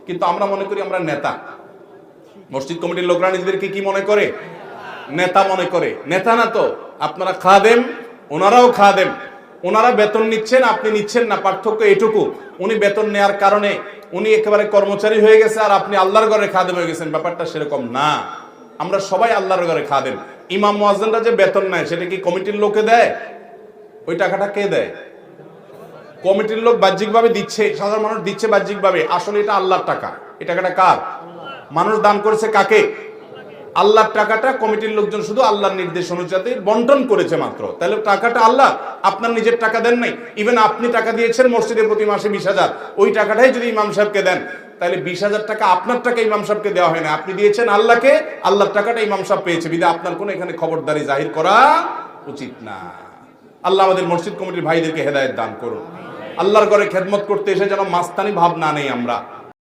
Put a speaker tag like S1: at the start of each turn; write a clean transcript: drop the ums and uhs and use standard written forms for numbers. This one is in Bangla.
S1: কিন্তু আমরা মনে করি আমরা নেতা। মসজিদ কমিটির লোকরা নিজেদেরকে কি মনে করে? নেতা মনে করে। নেতা না তো, আপনারা খাদেম, ওনারাও খাদেম। ওনারা বেতন নিচ্ছেন, আপনি নিচ্ছেন না, পার্থক্য এটুকু। উনি বেতন নেয়ার কারণে উনি একেবারে কর্মচারী হয়ে গেছে, আর আপনি আল্লাহর ঘরে খাদেম হয়ে গেছেন। ব্যাপারটা সেরকম না। আমরা সবাই আল্লাহর ঘরে খাদেম। ইমাম মুয়াজ্জিনরা যে বেতন নেয় সেটা কি কমিটির লোকে দেয়? ওই টাকাটা কে দেয়? কমিটির লোক বাহ্যিকভাবে দিচ্ছে, সাধারণ মানুষ দিচ্ছে বাহ্যিকভাবে। আসলে এটা আল্লাহর টাকা। এই টাকাটা কার? মানুষ দান করেছে কাকে? আল্লাহর টাকাটা কমিটির লোকজন শুধু আল্লাহর নির্দেশ অনুযায়ী বন্টন করেছে মাত্র। তাহলে টাকাটা আল্লাহ, আপনার নিজের টাকা দেন নাই। ইভেন আপনি টাকা দিয়েছেন মসজিদে প্রতি মাসে 20,000, ওই টাকাটাই যদি ইমাম সাহেবকে দেন, তাহলে 20,000 টাকা আপনার টাকা ইমাম সাহেবকে দেওয়া হয় না, আপনি দিয়েছেন আল্লাহকে, আল্লাহর টাকাটা ইমাম সাহেব পেয়েছে। বিধায় আপনার কোনো এখানে খবরদারি জাহির করা উচিত না। আল্লাহ আমাদের মসজিদ কমিটির ভাইদেরকে হেদায়েত দান করুন। আল্লাহর ঘরে খেদমত করতে এসে যেন মাস্তানি ভাব না নেই আমরা।